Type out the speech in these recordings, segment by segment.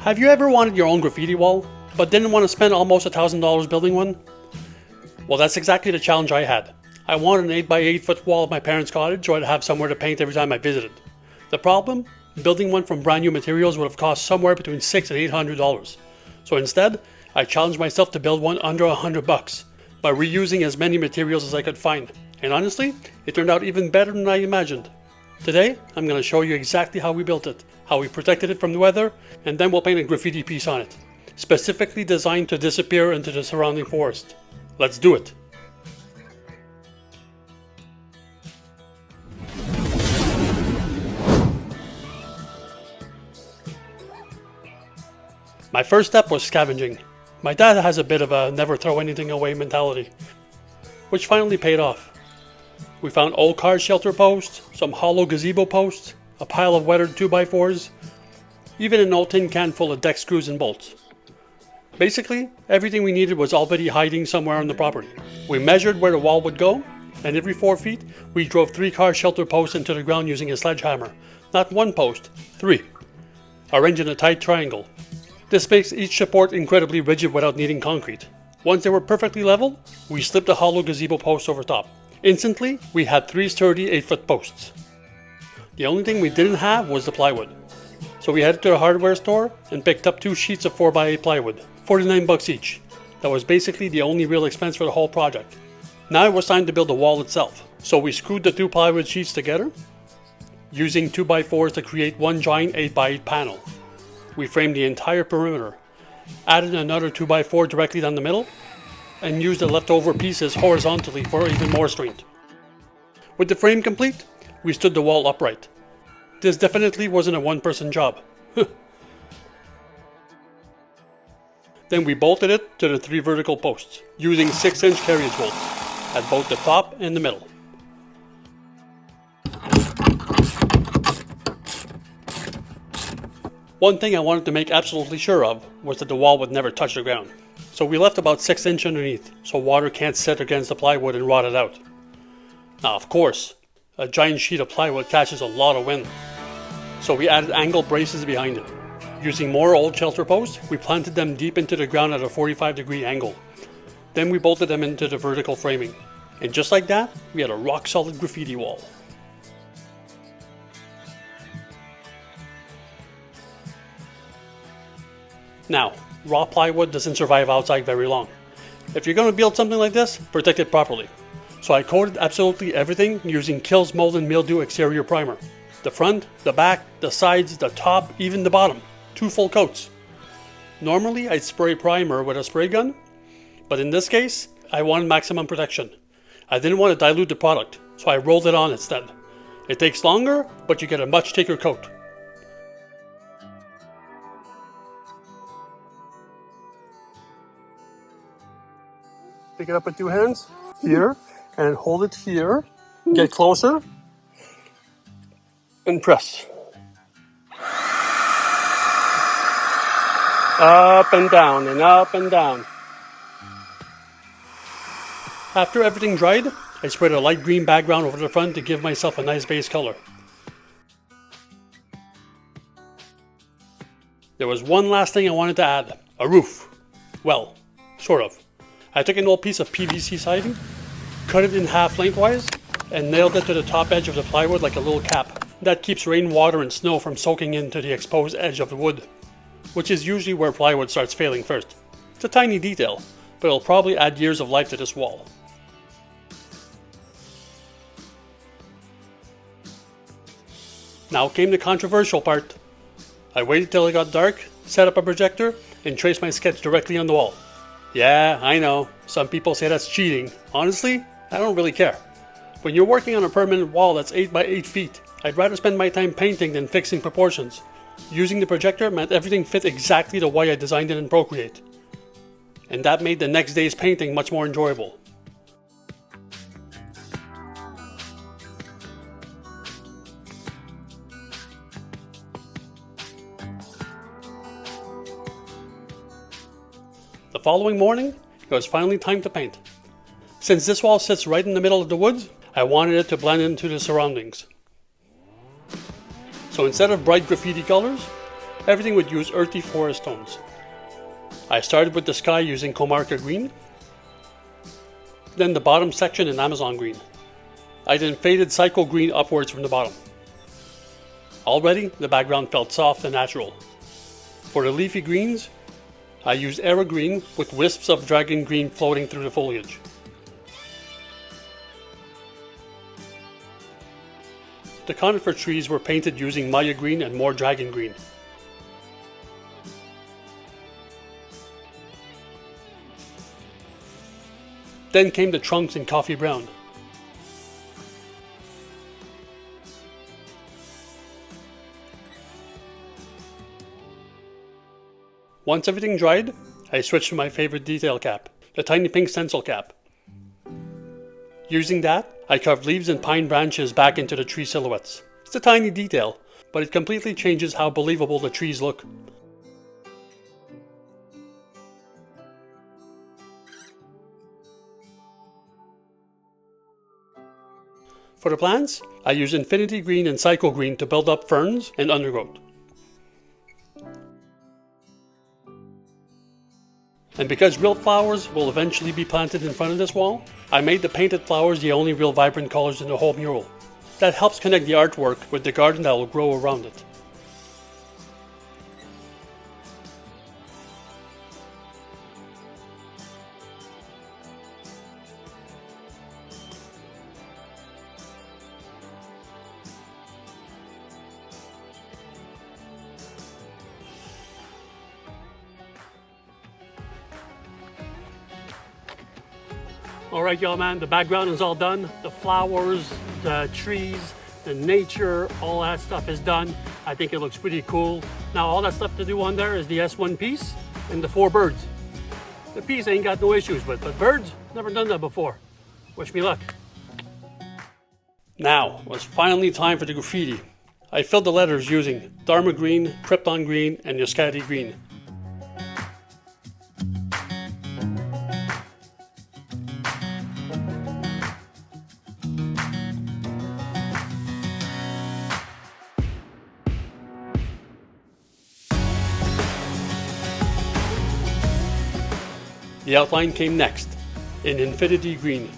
Have you ever wanted your own graffiti wall, but didn't want to spend almost $1,000 building one? Well, that's exactly the challenge I had. I wanted an 8 by 8 foot wall of my parents' cottage so I'd have somewhere to paint every time I visited. The problem? Building one from brand new materials would have cost somewhere between $600 and $800. So instead, I challenged myself to build one under $100 by reusing as many materials as I could find. And honestly, it turned out even better than I imagined. Today, I'm going to show you exactly how we built it, how we protected it from the weather, and then we'll paint a graffiti piece on it, specifically designed to disappear into the surrounding forest. Let's do it! My first step was scavenging. My dad has a bit of a never throw anything away mentality, which finally paid off. We found old car shelter posts, some hollow gazebo posts, a pile of weathered 2x4s, even an old tin can full of deck screws and bolts. Basically, everything we needed was already hiding somewhere on the property. We measured where the wall would go, and every 4 feet, we drove 3 car shelter posts into the ground using a sledgehammer. Not one post, 3. Arranged in a tight triangle. This makes each support incredibly rigid without needing concrete. Once they were perfectly level, we slipped the hollow gazebo posts over top. Instantly, we had 3 sturdy 8-foot posts. The only thing we didn't have was the plywood. So we headed to the hardware store and picked up 2 sheets of 4x8 plywood, $49 each. That was basically the only real expense for the whole project. Now it was time to build the wall itself. So we screwed the 2 plywood sheets together, using 2x4s to create one giant 8x8 panel. We framed the entire perimeter, added another 2x4 directly down the middle, and used the leftover pieces horizontally for even more strength. With the frame complete, we stood the wall upright. This definitely wasn't a one-person job. Then we bolted it to the 3 vertical posts, using 6-inch carriage bolts at both the top and the middle. One thing I wanted to make absolutely sure of was that the wall would never touch the ground. So we left about 6 inches underneath, so water can't set against the plywood and rot it out. Now of course, a giant sheet of plywood catches a lot of wind. So we added angle braces behind it. Using more old shelter posts, we planted them deep into the ground at a 45-degree angle. Then we bolted them into the vertical framing. And just like that, we had a rock-solid graffiti wall. Now, raw plywood doesn't survive outside very long. If you're going to build something like this, protect it properly. So I coated absolutely everything using Kills Mold and Mildew exterior primer. The front, the back, the sides, the top, even the bottom. 2 full coats. Normally I'd spray primer with a spray gun, but in this case, I wanted maximum protection. I didn't want to dilute the product, so I rolled it on instead. It takes longer, but you get a much thicker coat. Pick it up with 2 hands, here, and hold it here. Get closer, and press. Up and down, and up and down. After everything dried, I sprayed a light green background over the front to give myself a nice base color. There was one last thing I wanted to add, a roof. Well, sort of. I took an old piece of PVC siding, cut it in half lengthwise, and nailed it to the top edge of the plywood like a little cap. That keeps rain, water, and snow from soaking into the exposed edge of the wood, which is usually where plywood starts failing first. It's a tiny detail, but it'll probably add years of life to this wall. Now came the controversial part. I waited till it got dark, set up a projector, and traced my sketch directly on the wall. Yeah, I know, some people say that's cheating. Honestly, I don't really care. When you're working on a permanent wall that's 8 by 8 feet, I'd rather spend my time painting than fixing proportions. Using the projector meant everything fit exactly the way I designed it in Procreate. And that made the next day's painting much more enjoyable. The following morning, it was finally time to paint. Since this wall sits right in the middle of the woods, I wanted it to blend into the surroundings. So instead of bright graffiti colors, everything would use earthy forest tones. I started with the sky using Comarca green, then the bottom section in Amazon green. I then faded Psycho green upwards from the bottom. Already, the background felt soft and natural. For the leafy greens, I used Era green with wisps of dragon green floating through the foliage. The conifer trees were painted using Maya green and more dragon green. Then came the trunks in coffee brown. Once everything dried, I switched to my favorite detail cap, the tiny pink stencil cap. Using that, I carved leaves and pine branches back into the tree silhouettes. It's a tiny detail, but it completely changes how believable the trees look. For the plants, I used Infinity Green and Psycho Green to build up ferns and undergrowth. And because real flowers will eventually be planted in front of this wall, I made the painted flowers the only real vibrant colors in the whole mural. That helps connect the artwork with the garden that will grow around it. Alright y'all, man, the background is all done. The flowers, the trees, the nature, all that stuff is done. I think it looks pretty cool. Now all that's left to do on there is the S1 piece and the 4 birds. The piece I ain't got no issues with, but birds, never done that before. Wish me luck. Now, it was finally time for the graffiti. I filled the letters using Dharma green, Krypton green, and Yoskati green. The outline came next, in Infinity Green.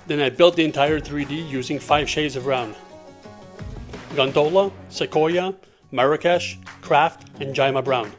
Then I built the entire 3D using 5 shades of brown: Gondola, Sequoia, Marrakesh, Craft, and Jaima Brown.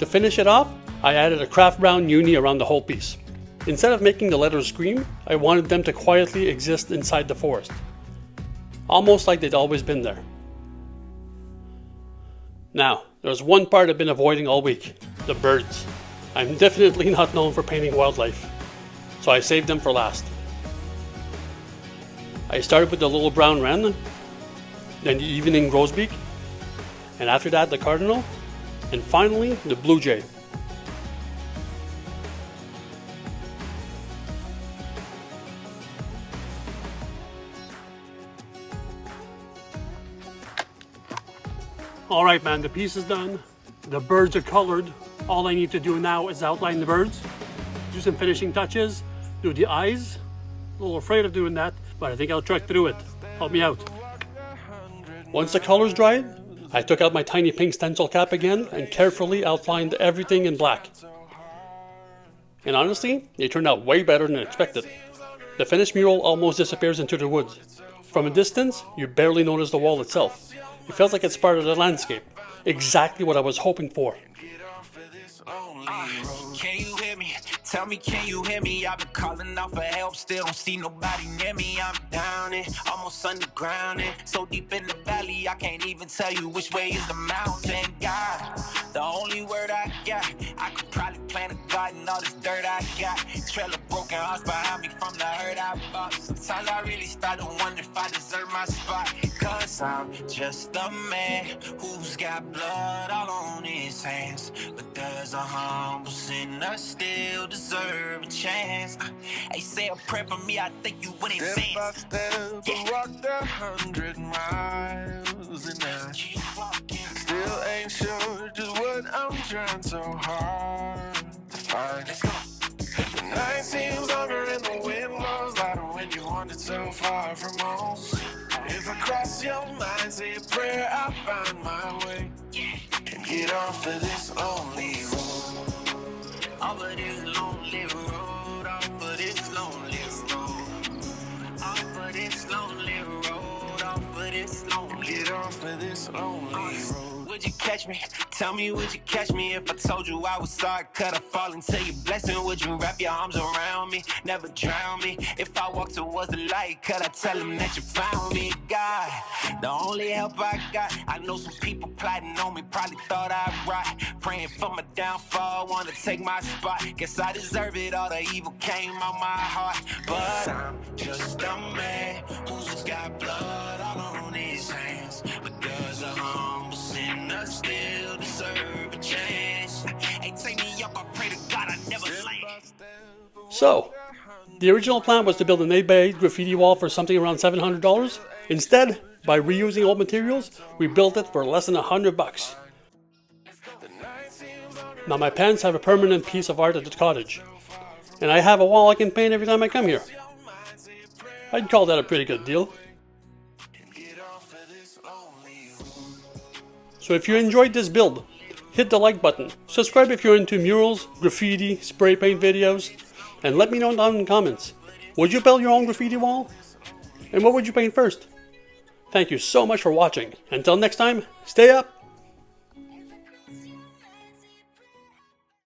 To finish it off, I added a craft brown uni around the whole piece. Instead of making the letters scream, I wanted them to quietly exist inside the forest. Almost like they'd always been there. Now, there's one part I've been avoiding all week: the birds. I'm definitely not known for painting wildlife, so I saved them for last. I started with the little brown wren, then the evening grosbeak, and after that the cardinal, and finally the blue jay. Alright man, the piece is done. The birds are colored. All I need to do now is outline the birds, do some finishing touches, do the eyes. A little afraid of doing that, but I think I'll trek through it. Help me out. Once the colors dried, I took out my tiny pink stencil cap again and carefully outlined everything in black. And honestly, it turned out way better than expected. The finished mural almost disappears into the woods. From a distance, you barely notice the wall itself. It feels like it's part of the landscape. Exactly what I was hoping for. Can you hear me? Tell me, can you hear me? I've been calling out for help, still don't see nobody near me. I'm down it, almost underground it. So deep in the valley, I can't even tell you which way is the mountain. God, the only word I got, I could probably plant a garden, all this dirt I got. Trail of broken hearts behind me from the hurt I bought. Sometimes I really start to wonder if I deserve my spot. Cause I'm just a man who's got blood all on his hands. But there's a humble sinner still deserve a chance. Hey, say a prayer for me, I think you would advance. Step by step, I walked 100 miles and I still ain't sure just what I'm trying so hard to find. Let's go. The night seems longer and the wind blows louder when you wander so far from home. If I cross your mind, say a prayer, I'll find my way and get off of this lonely road. Off of this lonely road, off of this lonely road, off of this lonely road, off of this lonely. Get off of this lonely road. Would you catch me? Tell me, would you catch me if I told you I was sorry? Could I fall into your blessing? Would you wrap your arms around me? Never drown me. If I walk towards the light, could I tell them that you found me? God, the only help I got. I know some people plotting on me, probably thought I'd rot. Praying for my downfall, wanna take my spot. Guess I deserve it, all the evil came out my heart. But I'm just a man who's got blood all on his hands. But there's a humble sinner still deserve a chance. Hey, take me up, I pray to God I never land. So, the original plan was to build an 8x8 graffiti wall for something around $700. Instead, by reusing old materials, we built it for less than $100. Now my parents have a permanent piece of art at the cottage, and I have a wall I can paint every time I come here. I'd call that a pretty good deal. So if you enjoyed this build, hit the like button, subscribe if you're into murals, graffiti, spray paint videos, and let me know down in the comments. Would you build your own graffiti wall? And what would you paint first? Thank you so much for watching. Until next time, stay up!